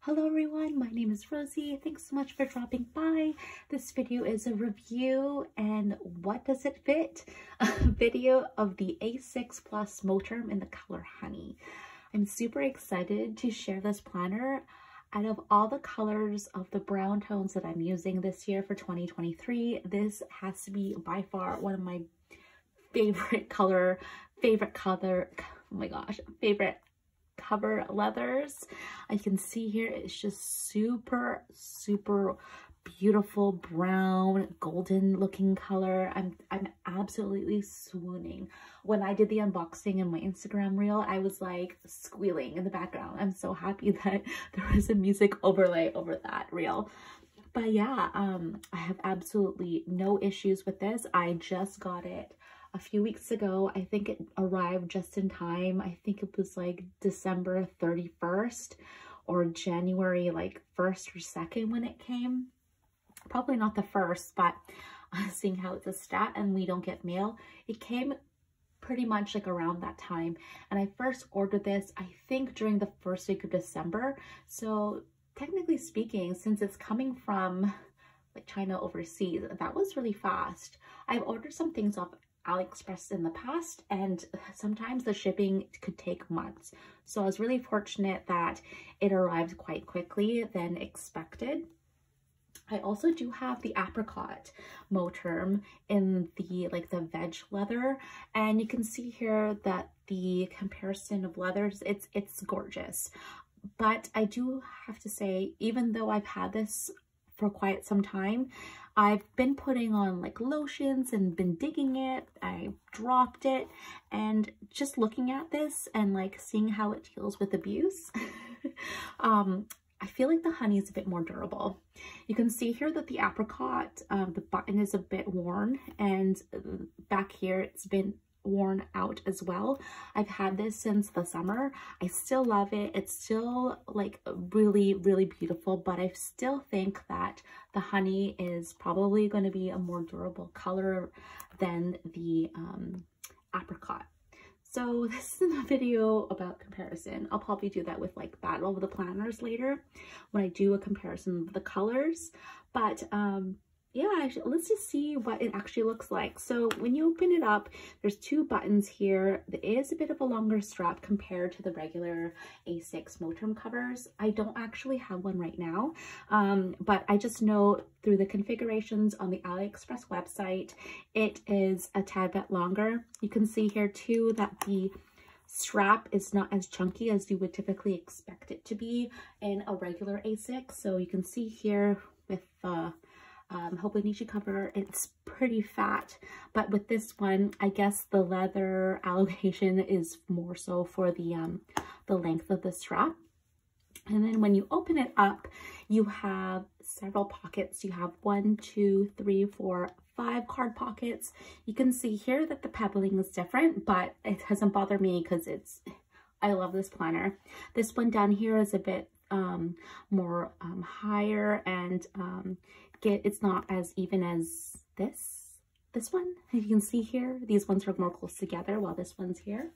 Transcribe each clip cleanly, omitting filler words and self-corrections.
Hello everyone, my name is Rosie. Thanks so much for dropping by. This video is a review and what does it fit? A video of the A6 Plus Moterm in the color Honey. I'm super excited to share this planner. Out of all the colors of the brown tones that I'm using this year for 2023, this has to be by far one of my favorite cover leathers. I can see here it's just super beautiful brown golden looking color. I'm absolutely swooning. When I did the unboxing in my Instagram reel, I was like squealing in the background. I'm so happy that there was a music overlay over that reel. But yeah, I have absolutely no issues with this. I just got it a few weeks ago. I think it arrived just in time. I think it was like December 31st or January like 1st or 2nd when it came. Probably not the 1st, but seeing how it's a stat and we don't get mail, it came pretty much like around that time. And I first ordered this, I think during the first week of December. So technically speaking, since it's coming from like China overseas, that was really fast. I've ordered some things off AliExpress in the past, and sometimes the shipping could take months. So I was really fortunate that it arrived quite quickly than expected. I also do have the apricot Moterm in the veg leather, and you can see here that the comparison of leathers, it's gorgeous. But I do have to say, even though I've had this for quite some time, I've been putting on like lotions and been digging it. I dropped it, and just looking at this and like seeing how it deals with abuse, I feel like the honey is a bit more durable. You can see here that the apricot, the button is a bit worn, and back here it's been worn out as well. I've had this since the summer. I still love it. It's still like really beautiful, but I still think that the honey is probably going to be a more durable color than the apricot. So this is a video about comparison. I'll probably do that with like Battle of the Planners later when I do a comparison of the colors. But yeah, let's just see what it actually looks like. So when you open it up, there's two buttons here. There is a bit of a longer strap compared to the regular A6 Moterm covers. I don't actually have one right now, but I just know through the configurations on the AliExpress website, it is a tad bit longer. You can see here too that the strap is not as chunky as you would typically expect it to be in a regular A6. So you can see here with Hobonichi cover, it's pretty fat, but with this one, I guess the leather allocation is more so for the length of the strap. And then when you open it up, you have several pockets. You have 1, 2, 3, 4, 5 card pockets. You can see here that the pebbling is different, but it doesn't bother me because I love this planner. This one down here is a bit more higher, and it's not as even as this one. You can see here, these ones are more close together while this one's here.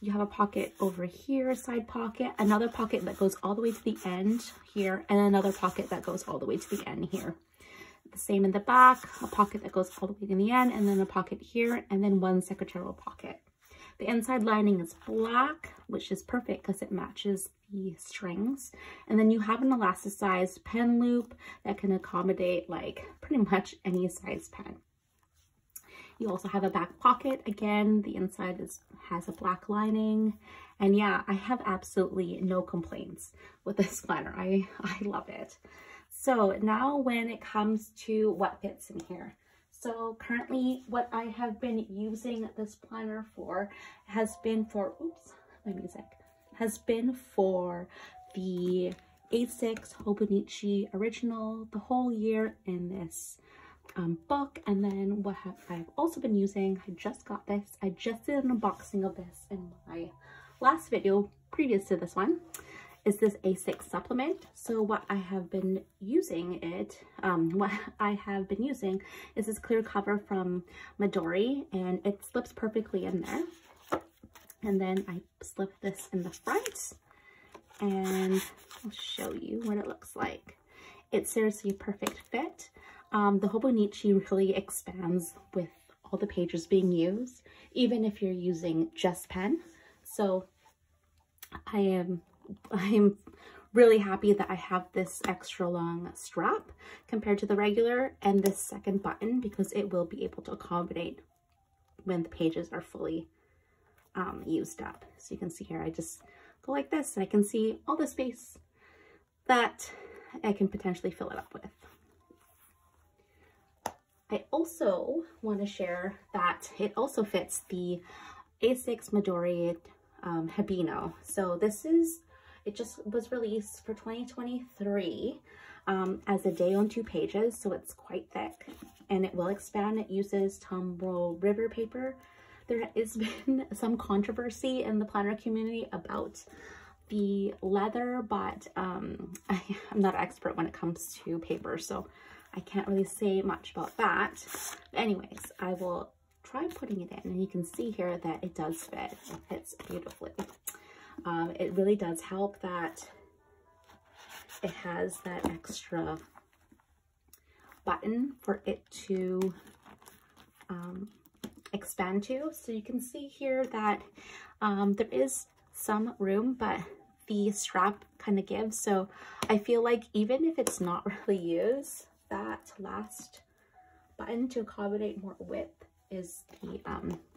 You have a pocket over here, side pocket, another pocket that goes all the way to the end here, and another pocket that goes all the way to the end here. The same in the back, a pocket that goes all the way to the end, and then a pocket here, and then one secretarial pocket. The inside lining is black, which is perfect because it matches the strings. And then you have an elasticized pen loop that can accommodate like pretty much any size pen. You also have a back pocket. Again, the inside has a black lining. And yeah, I have absolutely no complaints with this planner. I love it. So now when it comes to what fits in here. So currently what I have been using this planner for has been for, has been for the A6 Hobonichi original, the whole year in this book. And then what I've also been using, I just got this, I just did an unboxing of this in my last video previous to this one, is this A6 supplement. So what I have been using is this clear cover from Midori, and it slips perfectly in there. And then I slip this in the front, and I'll show you what it looks like. It's seriously a perfect fit. The Hobonichi really expands with all the pages being used, even if you're using just pen. So I'm really happy that I have this extra long strap compared to the regular and this second button, because it will be able to accommodate when the pages are fully used up. So you can see here, I just go like this and I can see all the space that I can potentially fill it up with. I also want to share that it also fits the A6 Midori Hibino. So it just was released for 2023 as a day on 2 pages, so it's quite thick and it will expand. It uses Tombow river paper. There has been some controversy in the planner community about the leather, but I'm not an expert when it comes to paper, so I can't really say much about that. But anyways, I will try putting it in, and you can see here that it does fit. It fits beautifully. It really does help that it has that extra button for it to expand to. So you can see here that there is some room, but the strap kind of gives. So I feel like even if it's not really used, that last button to accommodate more width is the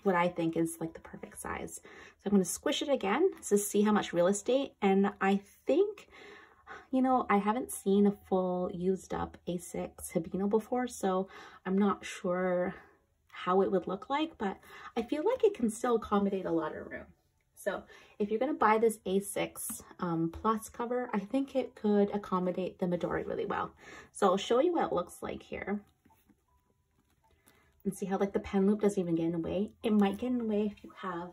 what I think is like the perfect size. So I'm going to squish it again to see how much real estate. And I think, you know, I haven't seen a full used up A6 Hibino before, so I'm not sure how it would look like, but I feel like it can still accommodate a lot of room. So if you're going to buy this A6 Plus cover, I think it could accommodate the Midori really well. So I'll show you what it looks like here. And see how like the pen loop doesn't even get in the way. It might get in the way if you have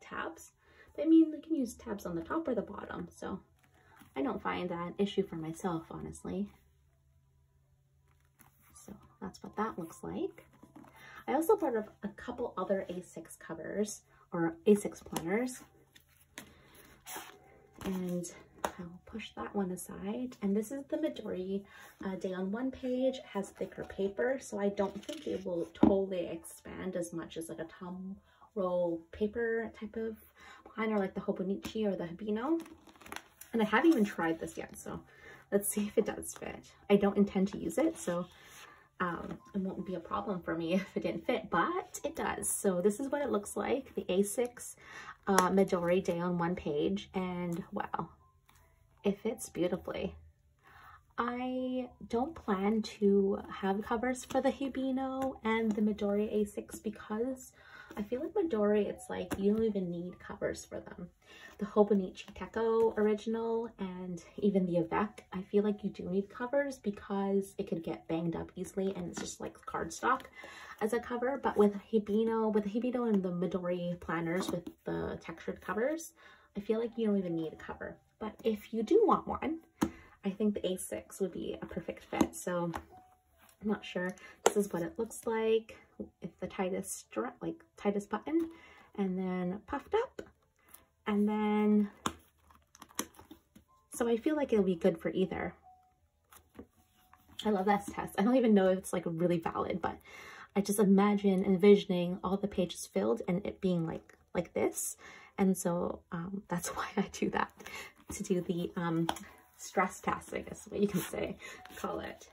tabs. But I mean, you can use tabs on the top or the bottom. So I don't find that an issue for myself, honestly. So that's what that looks like. I also brought up a couple other A6 covers or A6 planners. And I'll push that one aside. And this is the Midori DO1 page. It has thicker paper, so I don't think it will totally expand as much as like a Tom roll paper type of planner like the Hobonichi or the Hibino. And I haven't even tried this yet, so let's see if it does fit. I don't intend to use it, so it won't be a problem for me if it didn't fit, but it does. So this is what it looks like, the A6 Midori DO1 page, and wow, it fits beautifully. I don't plan to have covers for the Hibino and the Midori A6 because I feel like Midori, it's like you don't even need covers for them. The Hobonichi Teco original and even the Avec, I feel like you do need covers because it could get banged up easily and it's just like cardstock as a cover. But with the Hibino and the Midori planners with the textured covers, I feel like you don't even need a cover. But if you do want one, I think the A6 would be a perfect fit. So I'm not sure. This is what it looks like. It's the tightest strap, like tightest button, and then puffed up. And then, so I feel like it'll be good for either. I love that test. I don't even know if it's like really valid, but I just envisioning all the pages filled and it being like this. And so that's why I do that, to do the stress test, I guess what you can say, call it.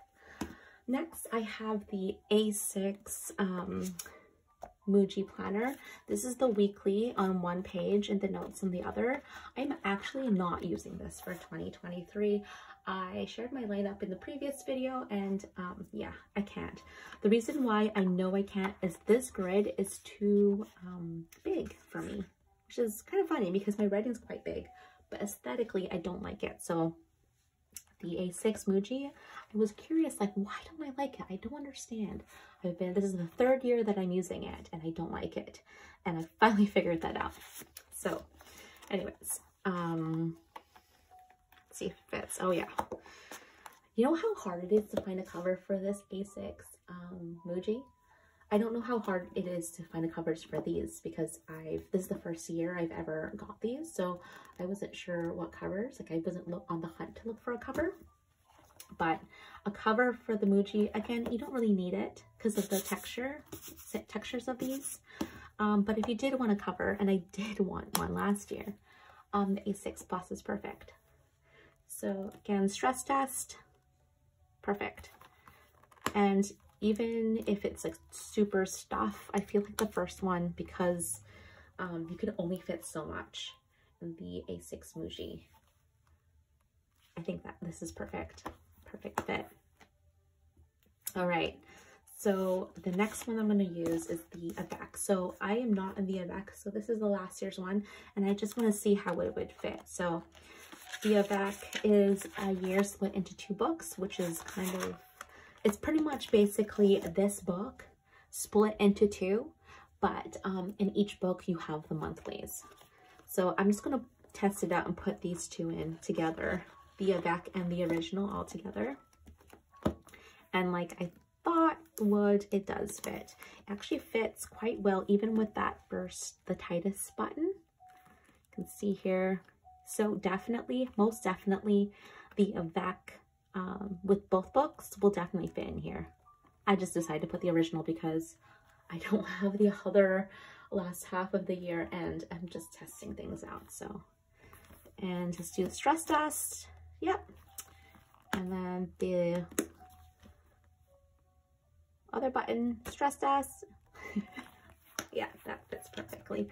Next, I have the A6 Muji planner. This is the weekly on one page and the notes on the other. I'm actually not using this for 2023. I shared my lineup in the previous video and yeah, I can't. The reason why I know I can't is this grid is too big for me, which is kind of funny because my writing is quite big, but aesthetically I don't like it. So the A6 Muji, I was curious, like, why don't I like it? I don't understand. This is the 3rd year that I'm using it and I don't like it. And I finally figured that out. So anyways, let's see if it fits. Oh yeah. You know how hard it is to find a cover for this A6 Muji? I don't know how hard it is to find the covers for these because this is the first year I've ever got these, so I wasn't sure what covers, like I wasn't on the hunt to look for a cover. But a cover for the Muji, again, you don't really need it because of the textures of these. But if you did want a cover, and I did want one last year, the A6 Plus is perfect. So again, stress test, perfect. And even if it's like super stuff, I feel like the first one, because you can only fit so much in the A6 Muji. I think that this is perfect. Perfect fit. All right, so the next one I'm going to use is the avec. So I am not in the avec, so this is the last year's one, and I just want to see how it would fit. So the avec is a year split into 2 books, which is kind of, it's pretty much basically this book split into 2, but in each book you have the monthlies. So I'm just going to test it out and put these 2 in together, the avec and the original all together. And like I thought it does fit. It actually fits quite well, even with that the tightest button. You can see here. So definitely, most definitely, the avec with both books will definitely fit in here. I just decided to put the original because I don't have the other last half of the year and I'm just testing things out. So, and just do the stress test. Yep. And then the other button, stress test. Yeah, that fits perfectly.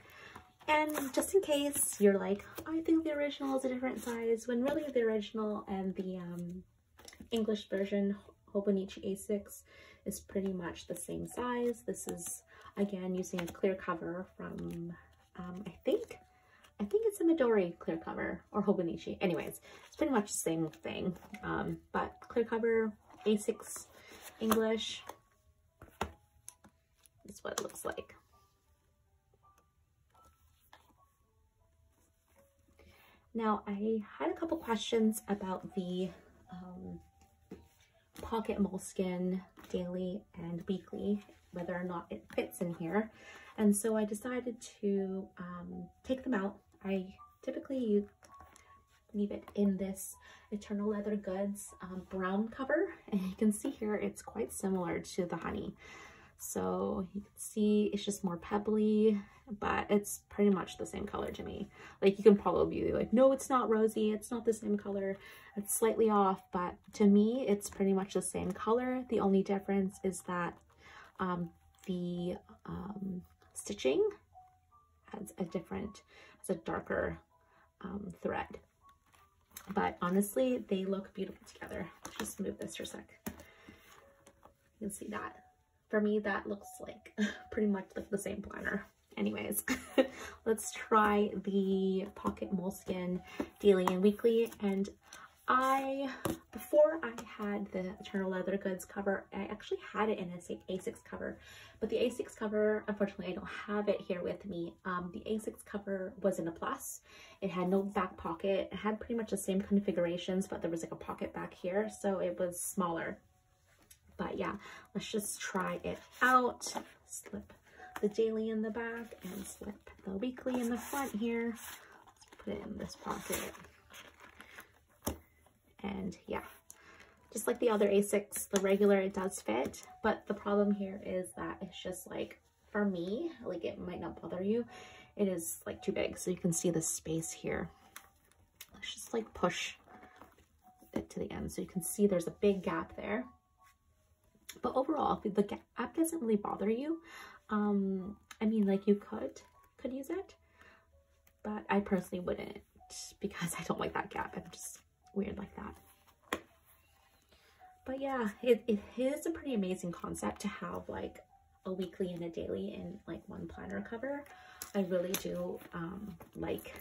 And just in case you're like, I think the original is a different size, when really the original and the English version, Hobonichi A6, is pretty much the same size. This is, again, using a clear cover from, I think it's a Midori clear cover, or Hobonichi. Anyways, it's pretty much the same thing. But clear cover, A6 English, is what it looks like. Now, I had a couple questions about the pocket Moleskine daily and weekly, whether or not it fits in here. And so I decided to take them out. I typically leave it in this Eternal Leather Goods brown cover, and you can see here it's quite similar to the honey. So you can see it's just more pebbly, but it's pretty much the same color to me. Like, you can probably be like, no, it's not rosy, it's not the same color, it's slightly off, but to me it's pretty much the same color. The only difference is that the stitching has a darker thread. But honestly, they look beautiful together. Let's just move this for a sec. You can see that. For me, that looks like pretty much like the same planner. Anyways, let's try the pocket Moleskine daily and weekly. And before I had the Eternal Leather Goods cover, I actually had it in an A6 cover, but the A6 cover, unfortunately, I don't have it here with me. The A6 cover was in a plus. It had no back pocket. It had pretty much the same configurations, but there was like a pocket back here, so it was smaller. But yeah, let's just try it out. Slip the daily in the back and slip the weekly in the front here. Let's put it in this pocket. And yeah, just like the other A6, the regular, it does fit. But the problem here is that it's just like, for me, like, it might not bother you, it is like too big. So you can see the space here. Let's just like push it to the end so you can see there's a big gap there. But overall, the gap doesn't really bother you. I mean, like, you could use it, but I personally wouldn't, because I don't like that gap. I'm just weird like that. But yeah, it is a pretty amazing concept to have like a weekly and a daily in like one planner cover. I really do like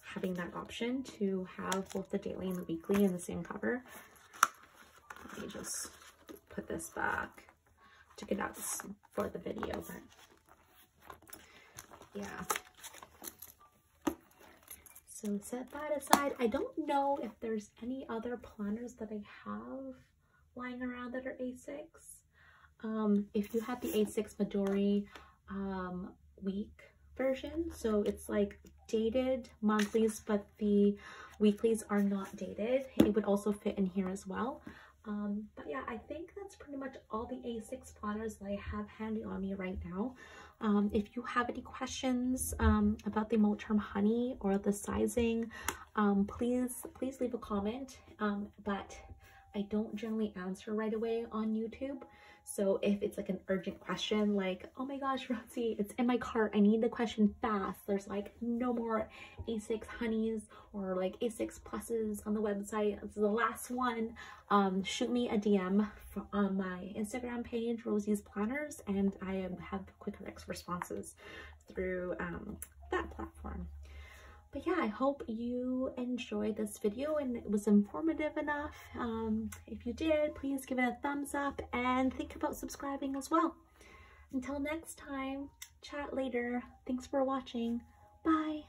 having that option to have both the daily and the weekly in the same cover. Let me just put this back. Took it out for the video, but yeah. So set that aside. I don't know if there's any other planners that I have lying around that are A6. If you have the A6 Midori week version, so it's like dated monthlies, but the weeklies are not dated, it would also fit in here as well. But yeah, I think that's pretty much all the A6 planners that I have handy on me right now. If you have any questions about the Moterm Honey or the sizing, please leave a comment. But I don't generally answer right away on YouTube. So if it's like an urgent question, like, oh my gosh, Rosie, it's in my cart, I need the question fast, there's like no more A6 honeys or like A6 pluses on the website, it's the last one, shoot me a DM on my Instagram page, Rosie's Planners, and I have quick responses through that platform. But yeah, I hope you enjoyed this video and it was informative enough. If you did, please give it a thumbs up and think about subscribing as well. Until next time, chat later. Thanks for watching. Bye.